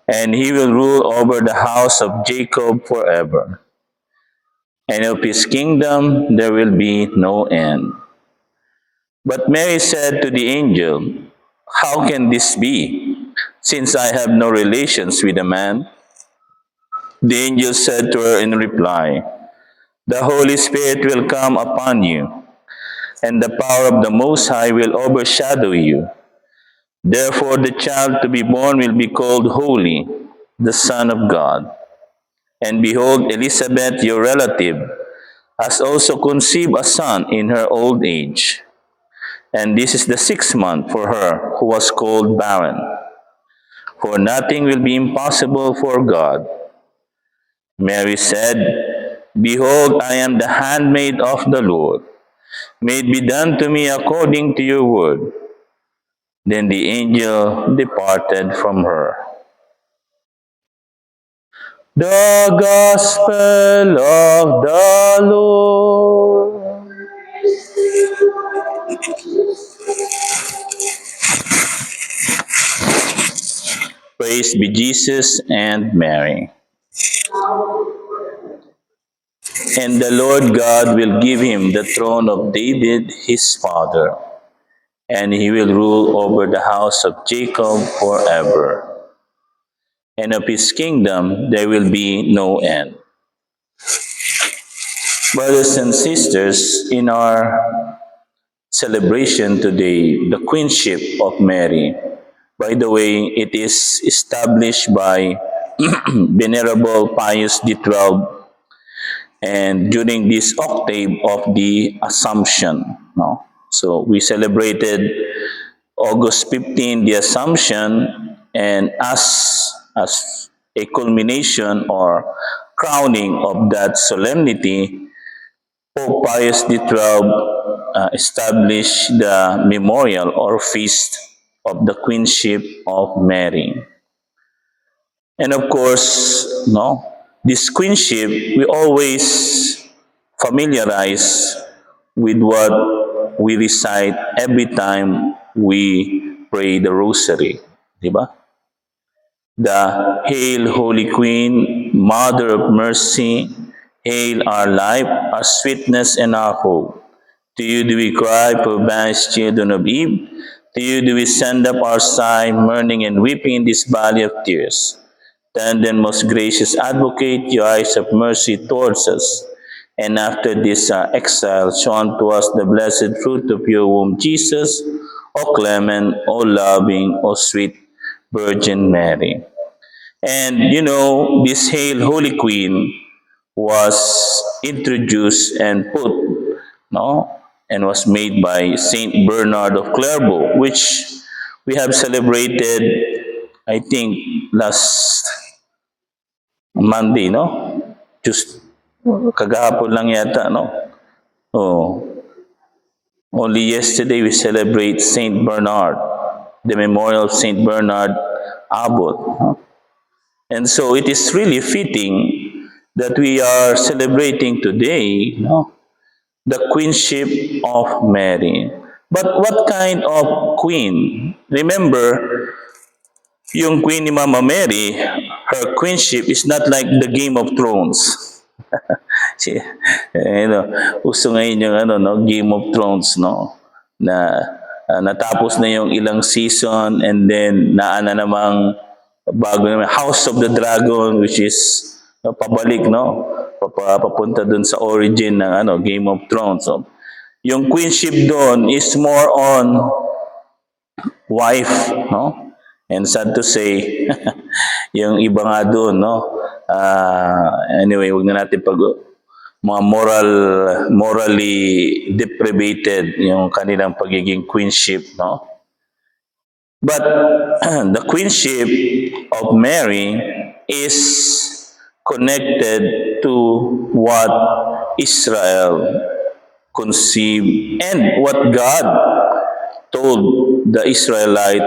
and he will rule over the house of Jacob forever. And of his kingdom there will be no end. But Mary said to the angel, "How can this be, since I have no relations with a man?" The angel said to her in reply, "The Holy Spirit will come upon you, and the power of the Most High will overshadow you. Therefore the child to be born will be called Holy, the Son of God. And behold, Elizabeth, your relative, has also conceived a son in her old age. And this is the 6th month for her who was called barren. For nothing will be impossible for God." Mary said, "Behold, I am the handmaid of the Lord. May it be done to me according to your word." Then the angel departed from her. The Gospel of the Lord. Praise be Jesus and Mary. And the Lord God will give him the throne of David his father, and he will rule over the house of Jacob forever. And of his kingdom there will be no end. Brothers and sisters, in our celebration today, the Queenship of Mary, by the way, it is established by Venerable Pius XII, and during this octave of the Assumption. No? So we celebrated August 15, the Assumption, and as a culmination or crowning of that solemnity, Pope Pius XII established the memorial or feast of the Queenship of Mary. And of course, no, this queenship, we always familiarize with what we recite every time we pray the rosary. Diba? The Hail, Holy Queen, Mother of Mercy, hail our life, our sweetness, and our hope. To you do we cry, poor banished children of Eve. To you do we send up our sigh, mourning and weeping in this valley of tears. Turn then, most gracious Advocate, your eyes of mercy towards us, and after this our exile, show unto us the blessed fruit of your womb, Jesus, O clement, O loving, O sweet Virgin Mary. And you know, this Hail Holy Queen was introduced and put, no, and was made by Saint Bernard of Clairvaux, which we have celebrated, I think, last Monday, no? Just kagahapon lang yata, no? Oh, only yesterday we celebrate Saint Bernard, the memorial of Saint Bernard Abbot. No? And so it is really fitting that we are celebrating today, no, the queenship of Mary. But what kind of queen? Remember, yung queen ni Mama Mary, her queenship is not like the Game of Thrones. Si, uso ngayon yung Game of Thrones, no? Na natapos na yung ilang season and then naana namang bago naman House of the Dragon, which is pabalik, no? Papunta dun sa origin ng Game of Thrones. So, yung queenship doon is more on wife, no? And sad to say, yung iba nga doon, no? Anyway, wag na natin mga morally deprivated yung kanilang pagiging queenship, no? But the queenship of Mary is connected to what Israel conceived and what God told the Israelite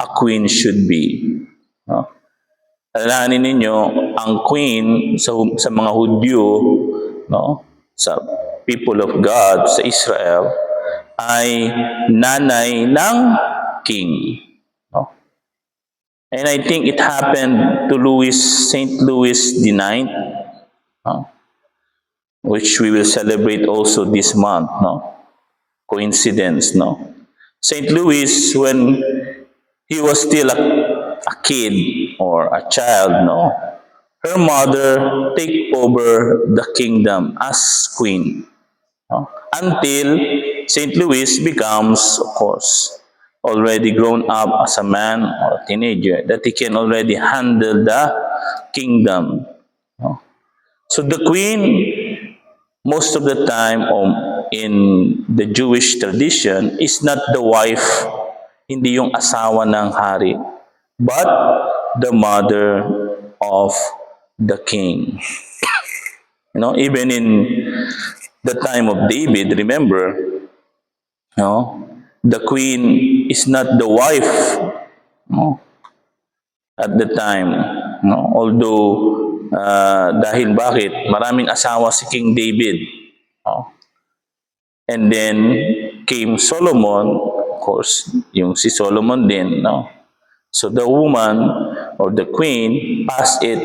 a queen should be. No? Alalahanin ninyo, ang queen sa mga Hudyo, no, sa people of God, sa Israel, ay nanay ng king. No? And I think it happened to St. Louis the Ninth, no? Which we will celebrate also this month. No? Coincidence, no? St. Louis, when he was still a kid or a child, no? Her mother take over the kingdom as queen. No? Until St. Louis becomes, of course, already grown up as a man or a teenager, that he can already handle the kingdom. No? So the queen, most of the time in the Jewish tradition, is not the wife, hindi yung asawa ng hari, but the mother of the king. Even in the time of David, remember, the queen is not the wife, no, at the time. No? Although, dahil bakit? Maraming asawa si King David. No? And then came Solomon, of course, yung si Solomon din. No? So the woman or the queen passed it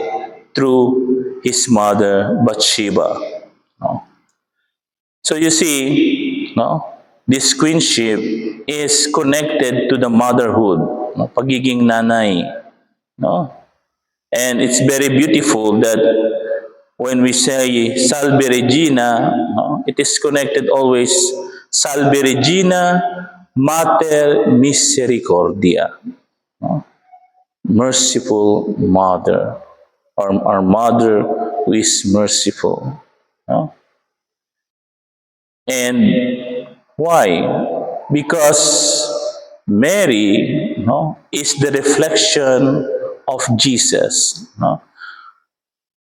through his mother Bathsheba. No? So you see, no, this queenship is connected to the motherhood, no, pagiging nanay. No? And it's very beautiful that when we say Salve Regina, no, it is connected always, Salve Regina, Mater Misericordia. No? Merciful Mother, or our Mother who is merciful. No? And why? Because Mary, no, is the reflection of Jesus. No?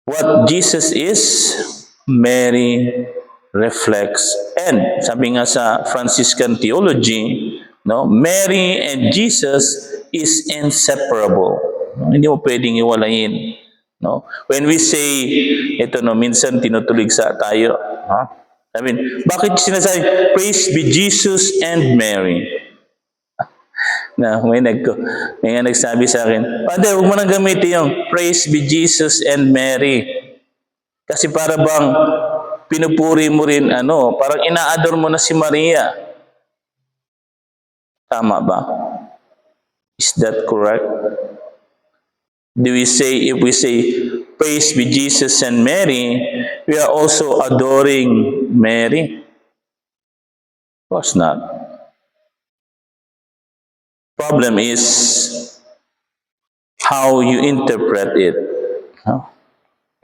What Jesus is, Mary reflects. And sabi nga sa Franciscan theology, no, Mary and Jesus is inseparable. No? Hindi mo pwedeng iwalayin. No? When we say, ito no, minsan tinutuligsa tayo. Ha? I mean, bakit sinasabi, praise be Jesus and Mary? Na may nga nagsabi sa akin, Father, huwag mo nang gamitin yung praise be Jesus and Mary. Kasi para bang pinupuri mo rin, parang ina-adore mo na si Maria. Tama ba? Is that correct? If we say, praise be Jesus and Mary, we are also adoring Mary? Of course not. Problem is how you interpret it,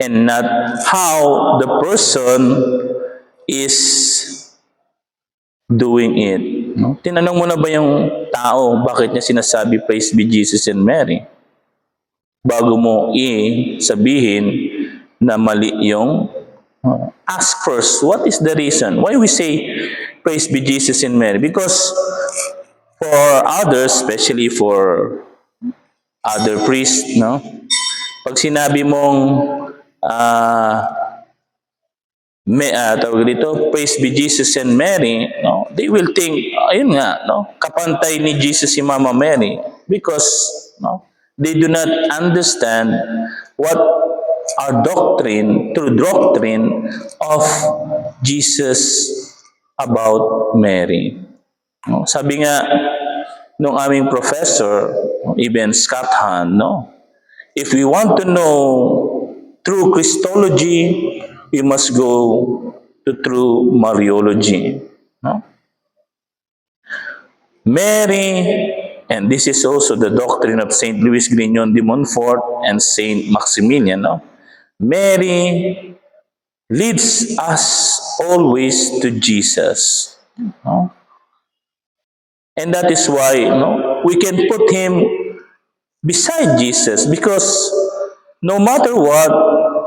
and not how the person is doing it. Tinanong mo na ba yung tao bakit niya sinasabi praise be Jesus and Mary? Bago mo sabihin na mali yung ask first, what is the reason? Why we say praise be Jesus and Mary? Because for others, especially for other priests, no? Pag sinabi mong tawag dito, praise be Jesus and Mary, no? They will think, ayun nga, no? Kapantay ni Jesus si Mama Mary, because no, they do not understand what our true doctrine of Jesus about Mary. No? Sabi nga nung aming professor, even Scott Hahn, no? If we want to know true Christology, we must go to true Mariology. No? Mary, and this is also the doctrine of St. Louis Grignon de Montfort and St. Maximilian, no? Mary leads us always to Jesus. No? And that is why we can put him beside Jesus, because no matter what,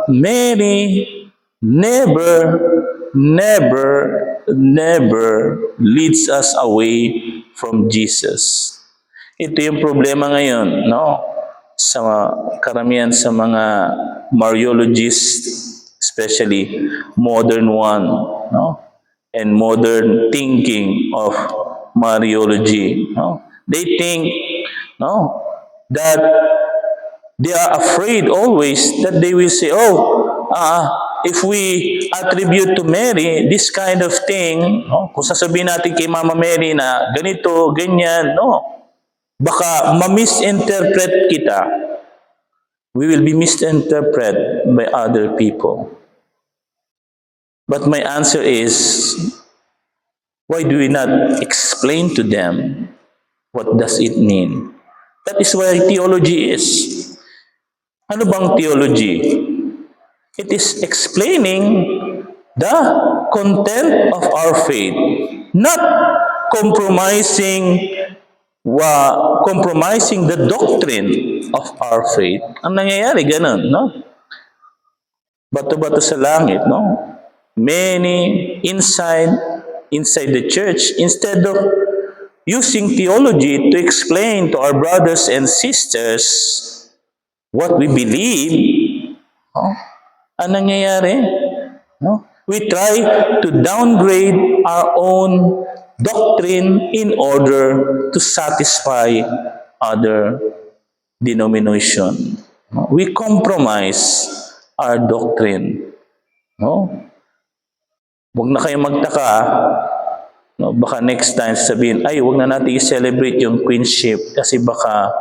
Mary never leads us away from Jesus. Ito yung problema ngayon, no? Sa karamihan sa mga Mariologists, especially modern one, no? And modern thinking of Mariology, no? They think, no, that they are afraid always that they will say, if we attribute to Mary this kind of thing, no, kung sasabihin natin kay Mama Mary na ganito, ganyan, no, baka ma-misinterpret kita. We will be misinterpreted by other people. But my answer is, why do we not explain to them what does it mean? That is why theology is. Ano bang theology? It is explaining the content of our faith, not compromising the doctrine of our faith. Ang nangyayari, ganun, no? Bato-bato sa langit, no? Many inside the church, instead of using theology to explain to our brothers and sisters what we believe, no? Ang nangyayari, no? We try to downgrade our own doctrine in order to satisfy other denomination. No? We compromise our doctrine. No? Huwag na kayong magtaka. No? Baka next time sabihin, ay, huwag na natin i-celebrate yung queenship kasi baka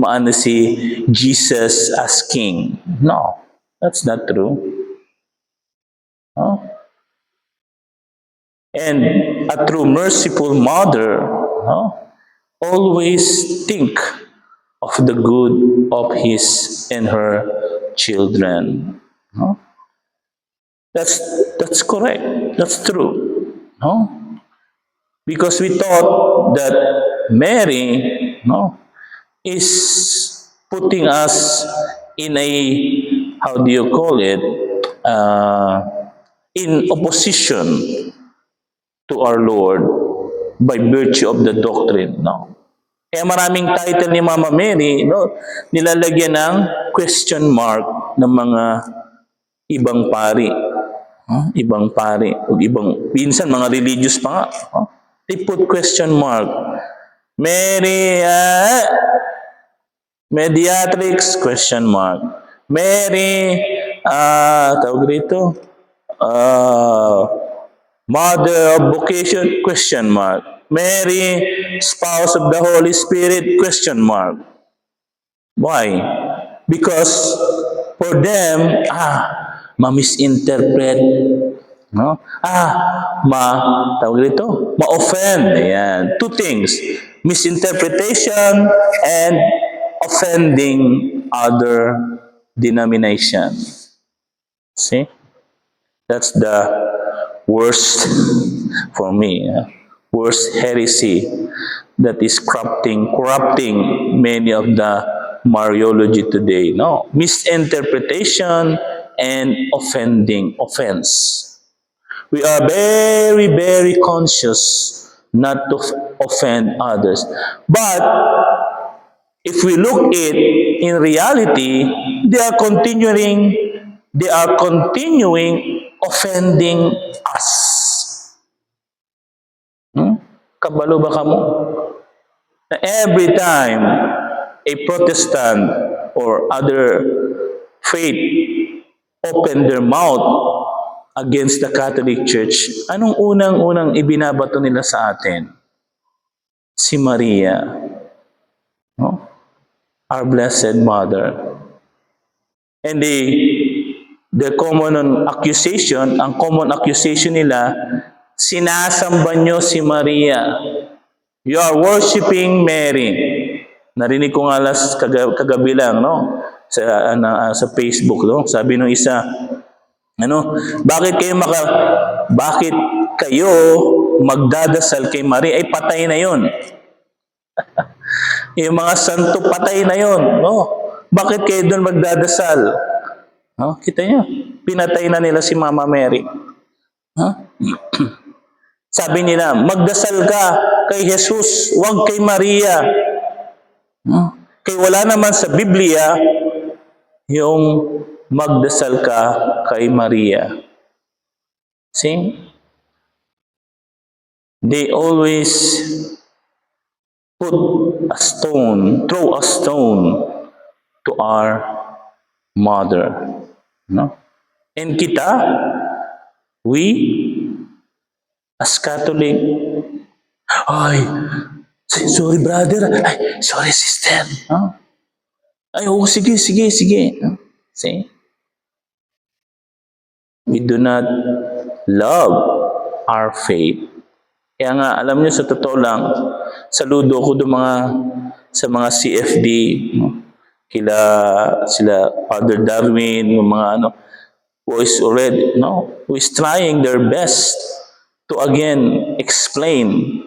maano si Jesus as king. No, that's not true. No? And a true merciful mother, no, always think of the good of his and her children. No? That's correct. That's true. No? Because we thought that Mary, no, is putting us in a, how do you call it, in opposition to our Lord by virtue of the doctrine. No? Kaya maraming title ni Mama Mary, no, nilalagyan ng question mark ng mga ibang pari. Ibang pari, o ibang, minsan mga religious pa nga. They put question mark. Mary, Mediatrix, question mark. Mary, tawag rito, Mother of Vocation, question mark. Mary, Spouse of the Holy Spirit, question mark. Why? Because for them, ma-misinterpret, no? Tawag rito, ma-offend. Ayan. Two things, misinterpretation and offending other denomination. See? That's the worst for me. Worst heresy that is corrupting many of the Mariology today. No, misinterpretation and offense. We are very, very conscious not to offend others. But if we look it in reality, they are continuing offending us. Kabalo ba kamo? Every time a Protestant or other faith open their mouth against the Catholic Church, anong unang-unang ibinabato nila sa atin? Si Maria. No? Our Blessed Mother. And the common accusation nila, sinasamba nyo si Maria. You are worshiping Mary. Narinig ko nga kagabi lang, no? Sa Facebook, no? Sabi nung isa, bakit kayo magdadasal kay Maria? Ay patay na 'yon. Yung mga santo patay na 'yon, no? Bakit kayo doon magdadasal? No? Kita niyo, pinatay na nila si Mama Mary. Sabi nila, magdasal ka kay Jesus, huwag kay Maria. Kaya wala naman sa Biblia yung magdasal ka kay Maria. See? They always put a stone, throw a stone to our mother. No? And kita, we, as Catholic, ay, sorry brother, ay, sorry sister. No? Ay, oo, sige, sige, sige. No? See? We do not love our faith. Kaya nga, alam niyo, sa totoo lang, saludo ko sa mga CFD, no? Sila Father Darwin, yung mga who is already, who is trying their best to again explain,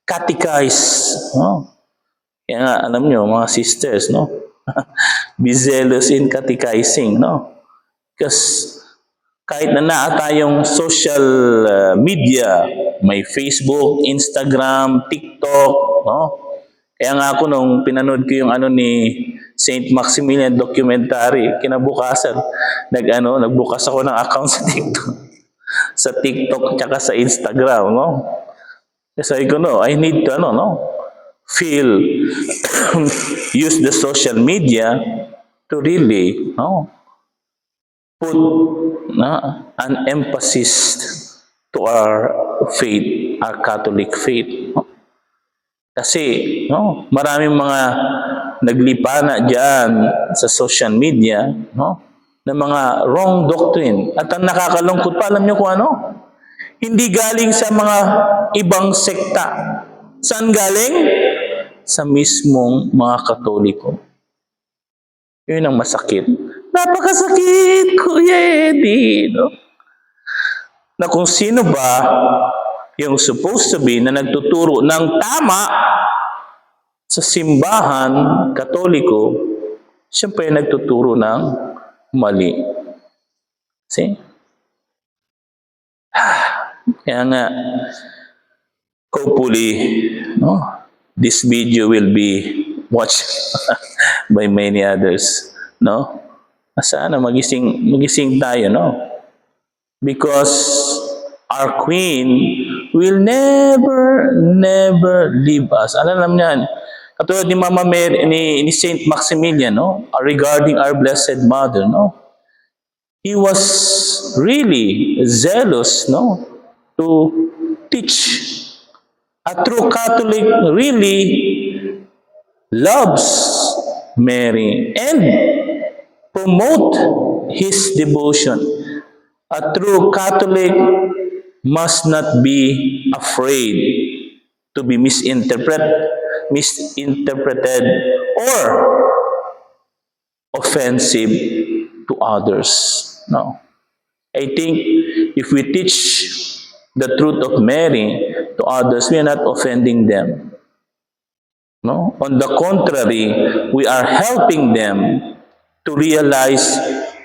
catechize, Kaya nga, alam niyo, mga sisters, be zealous in catechizing, Because kahit na tayong social media, may Facebook, Instagram, TikTok, Kaya nga ako nung pinanood ko yung ni Saint Maximilian documentary, kinabukasan, nagbukas ako ng account sa TikTok. Sa TikTok at sa Instagram, Kasi ko, I need to, feel, use the social media to really, put an emphasis to our faith, our Catholic faith. Kasi, maraming mga naglipana dyan sa social media, ng mga wrong doctrine. At ang nakakalungkot pa, alam nyo kung ano? Hindi galing sa mga ibang sekta. Saan galing? Sa mismong mga Katoliko. Yun ang masakit. Napakasakit, Kuya Eddie, Na kung sino ba yung supposed to be na nagtuturo ng tama sa simbahan Katoliko, siyempre nagtuturo ng mali. See? Kaya nga, hopefully, this video will be watched by many others, Sana magising tayo, Because our Queen will never leave us. Alam niyan, katulad ni Mama Mary, ni Saint Maximilian, regarding our Blessed Mother, he was really zealous, to teach. A true Catholic really loves Mary and promote his devotion. A true Catholic must not be afraid to be misinterpreted or offensive to others. No. I think if we teach the truth of Mary to others, we are not offending them. No? On the contrary, we are helping them to realize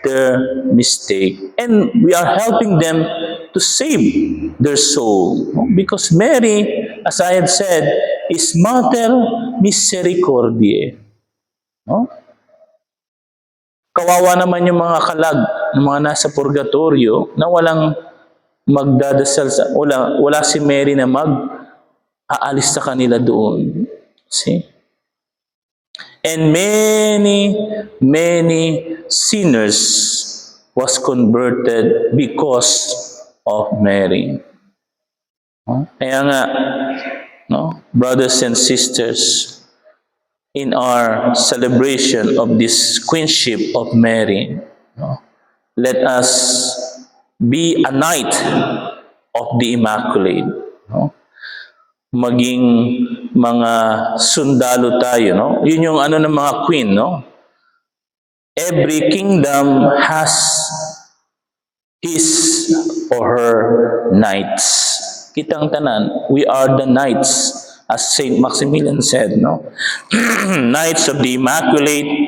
their mistake. And we are helping them to save their soul. Because Mary, as I have said, is Mater Misericordiae. Kawawa naman yung mga kalag, ng mga nasa purgatorio, na walang magdadasal, wala si Mary na aalis sa kanila doon. See? And many sinners was converted because of Mary. Kaya nga, brothers and sisters, in our celebration of this Queenship of Mary, let us be a knight of the Immaculate. Maging mga sundalo tayo, Yun yung ng mga queen, Every kingdom has his or her knights. Kitang tanan, we are the knights, as Saint Maximilian said, Knights of the Immaculate